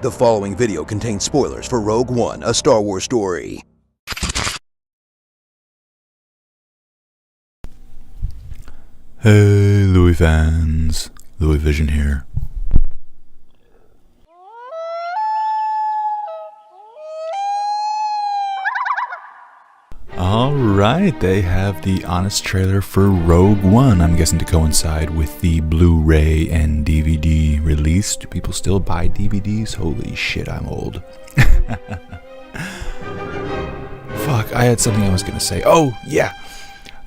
The following video contains spoilers for Rogue One, a Star Wars story. Hey Louis fans, Louis Vision here. Alright, they have the honest trailer for Rogue One, I'm guessing to coincide with the Blu-ray and DVD release. Do people still buy DVDs? Holy shit, I'm old. Fuck, I had something I was gonna say. Oh, yeah!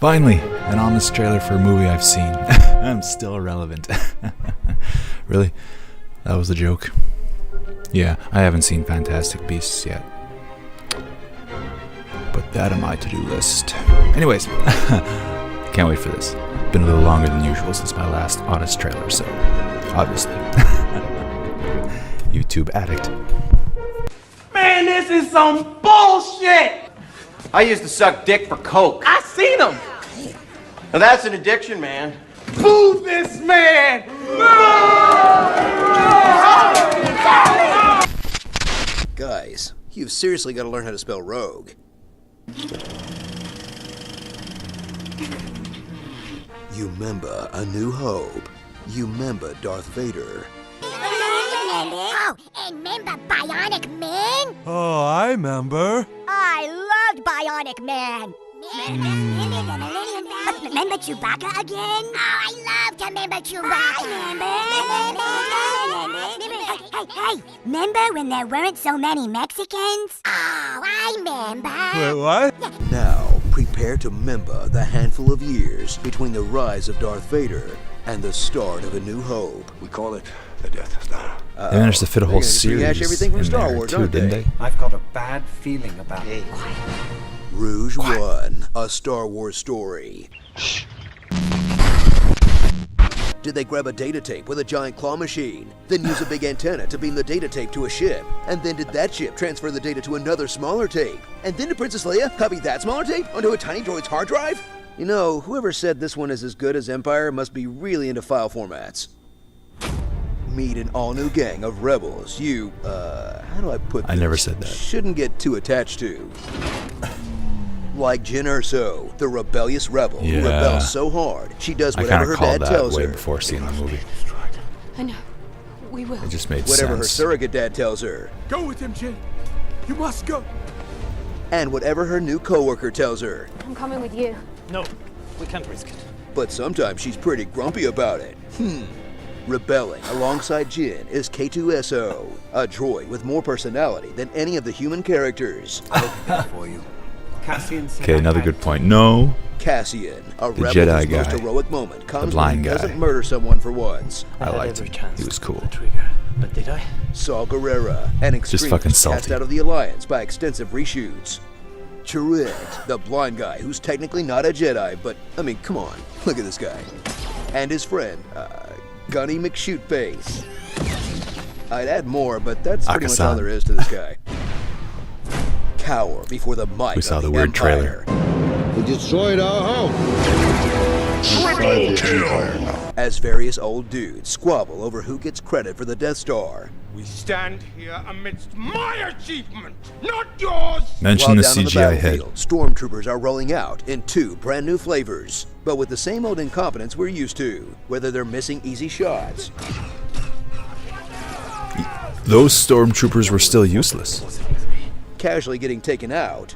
Finally, an honest trailer for a movie I've seen. I'm still irrelevant. Really? That was the joke? Yeah, I haven't seen Fantastic Beasts yet. Put that on my to-do list. Anyways, can't wait for this. Been a little longer than usual since my last honest trailer, so obviously. YouTube addict. Man, this is some bullshit! I used to suck dick for coke. I seen him! Now that's an addiction, man. Boo this man! Guys, you've seriously got to learn how to spell rogue. You remember A New Hope. You remember Darth Vader. Oh, and remember Bionic Man? Oh, I remember. I loved Bionic Man. Remember Chewbacca again? Oh, I love to remember Chewbacca. Hey, remember when there weren't so many Mexicans? Oh, I remember. Wait, what? Now, prepare to remember the handful of years between the rise of Darth Vader and the start of A New Hope. We call it the Death Star. They managed to fit a whole They're gonna series rehash everything from in Star there Wars, too, aren't didn't they? they? I've got a bad feeling about it. Rouge One, a Star Wars story. Did they grab a data tape with a giant claw machine, then use a big antenna to beam the data tape to a ship, and then did that ship transfer the data to another smaller tape, and then did Princess Leia copy that smaller tape onto a tiny droid's hard drive? You know, whoever said this one is as good as Empire must be really into file formats. Meet an all-new gang of rebels you, how do I put this? I never said that. Shouldn't get too attached to. Like Jyn Erso, the rebellious rebel who Yeah. rebels so hard she does I whatever kind her of called dad that tells way her. before seeing the movie. I know. We will. It just made Whatever her sense. surrogate dad tells her. Go with him, Jin. You must go. And whatever her new coworker tells her. I'm coming with you. No, we can't risk it. But sometimes she's pretty grumpy about it. Rebelling alongside Jyn is K2SO, a droid with more personality than any of the human characters. For you. Cassian said Okay, I another had good point. No, Cassian, a The rebel Jedi whose most guy. heroic moment comes when blind he guy. doesn't murder someone for once. I had liked every him. chance He was to cool. pull the trigger, but did I? Saw Gerrera, an extremist fucking cast salty. out of the Alliance by extensive reshoots. Chirrut, the blind guy who's technically not a Jedi, but, I mean, come on, look at this guy. And his friend, Gunny McShootface. I'd add more, but that's pretty much all Akasan. there is to this guy. Cower before the might We saw of the the weird Empire. We destroyed our home. As various old dudes squabble over who gets credit for the Death Star. We stand here amidst my achievement, not yours! Mention While the down on CGI head. battlefield, stormtroopers are rolling out in 2 brand new flavors, but with the same old incompetence we're used to, whether they're missing easy shots. Those stormtroopers were still useless. Casually getting taken out,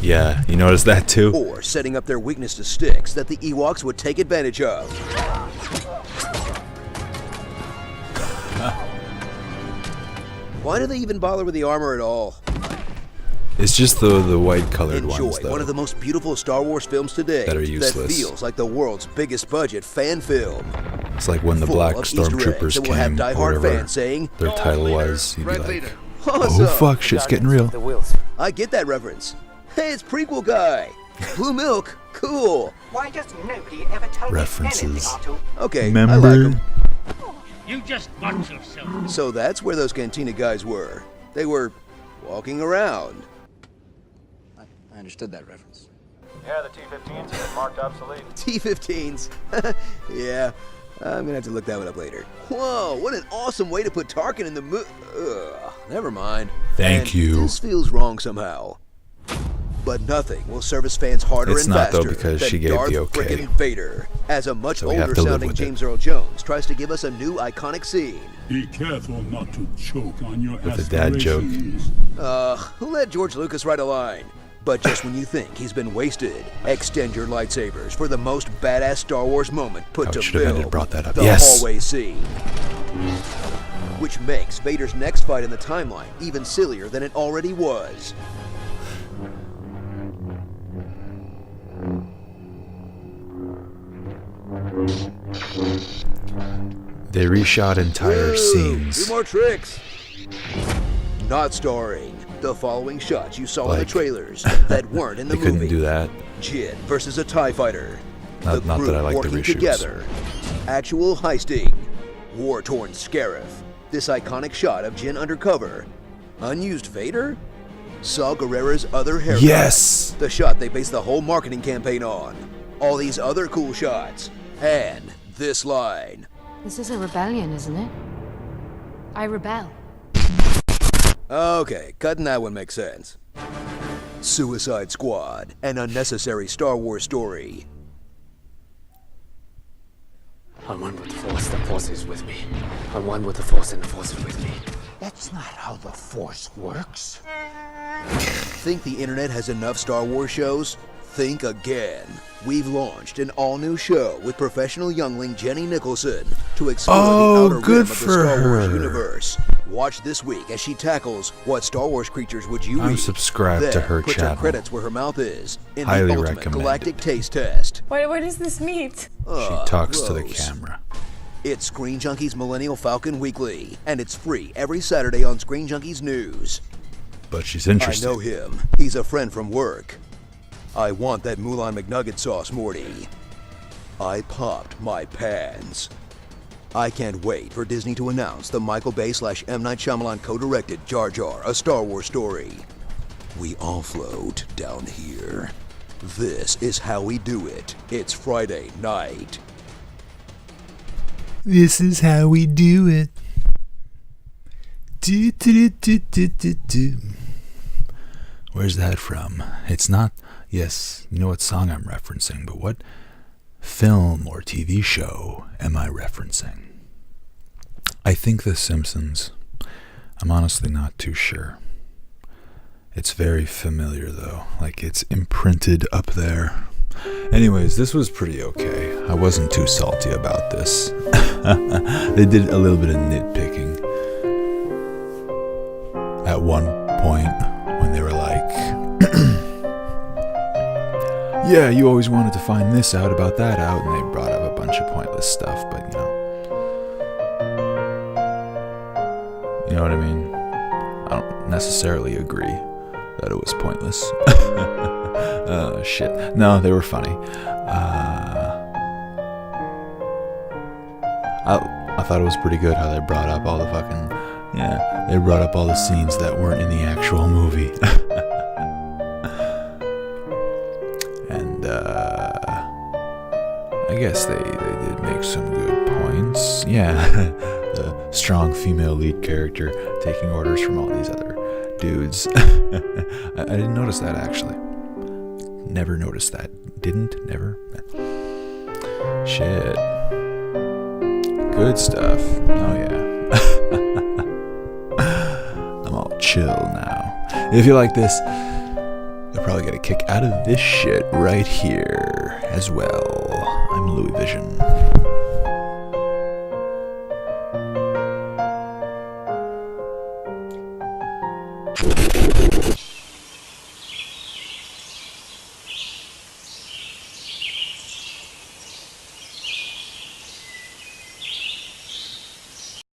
Yeah, you noticed that too? or setting up their weakness to sticks that the Ewoks would take advantage of. Why do they even bother with the armor at all? It's just the white colored Enjoy ones though. one of the most beautiful Star Wars films today That are useless. feels like the world's biggest budget fan film. It's like when the Full black of Easter eggs stormtroopers that will have came, or die-hard whatever fans saying, their title was, you'd be like, Awesome. oh fuck, shit's getting real. The wheels. I get that reference. Hey, it's prequel guy. Blue milk, cool. Why does nobody ever tell References. me anything, Artu? Okay, I Remember? like 'em. You just watch yourself. So that's where those cantina guys were. They were walking around. I understood that reference. Yeah, the T-15s have been marked obsolete. T-15s. Yeah, I'm gonna have to look that one up later. Whoa, what an awesome way to put Tarkin in the never mind. Thank you. This feels wrong somehow. But nothing will service fans harder It's and not, faster though, because than she gave Darth the okay. frickin' Vader, as a much So we have older to live sounding with it. James Earl Jones tries to give us a new iconic scene. Be careful not to choke on your With a dad joke. Who let George Lucas write a line? But just when you think he's been wasted, extend your lightsabers for the most badass Star Wars moment put Oh, it to should have ended film, brought that up. the Yes. hallway scene. Which makes Vader's next fight in the timeline even sillier than it already was. They reshot entire Woo, scenes. Do more tricks. Not starring the following shots you saw in the Like, trailers that weren't in the They movie. couldn't do that. Jin versus a TIE fighter. Not the that I crew like the working reshoots. together. Actual heisting. War-torn Scarif. This iconic shot of Jin undercover. Unused Vader? Saw Gerrera's other haircut. Yes! The shot they based the whole marketing campaign on. All these other cool shots. And this line. This is a rebellion, isn't it? I rebel. Okay, cutting that one makes sense. Suicide Squad, an unnecessary Star Wars story. I'm one with the Force. The Force is with me. I'm one with the Force, and the Force is with me. That's not how the Force works. Think the internet has enough Star Wars shows? Think again. We've launched an all-new show with professional youngling Jenny Nicholson to explore Oh, the outer good rim of the for Star Wars her. universe. Watch this week as she tackles what Star Wars creatures would you I'm read? subscribed then to her puts channel. her credits where her mouth is in Highly the ultimate recommend galactic it. taste test. Where does this meet? She talks to the gross. camera. It's Screen Junkies Millennial Falcon Weekly, and it's free every Saturday on Screen Junkies News. But she's I interesting. know him. He's a friend from work. I want that Mulan McNugget sauce, Morty. I popped my pants. I can't wait for Disney to announce the Michael Bay / M. Night Shyamalan co-directed Jar Jar, a Star Wars story. We all float down here. This is how we do it. It's Friday night. This is how we do it. Do, do, do, do, do, do. Where's that from? It's not. Yes, you know what song I'm referencing, but what film or TV show am I referencing? I think The Simpsons. I'm honestly not too sure. It's very familiar though, like it's imprinted up there. Anyways, this was pretty okay. I wasn't too salty about this. They did a little bit of nitpicking at one point when they were like, yeah, you always wanted to find this out about that out, and they brought up a bunch of pointless stuff, but you know what I mean? I don't necessarily agree that it was pointless. Shit. No, they were funny. I thought it was pretty good how they brought up all the fucking, they brought up all the scenes that weren't in the actual movie. And I guess they did make some good points. Yeah, the strong female lead character taking orders from all these other dudes. I didn't notice that actually. Never noticed that. Never. Shit. Good stuff. Oh yeah. I'm all chill now. If you like this, you'll probably get a kick out of this shit right here as well. I'm Louis Vision.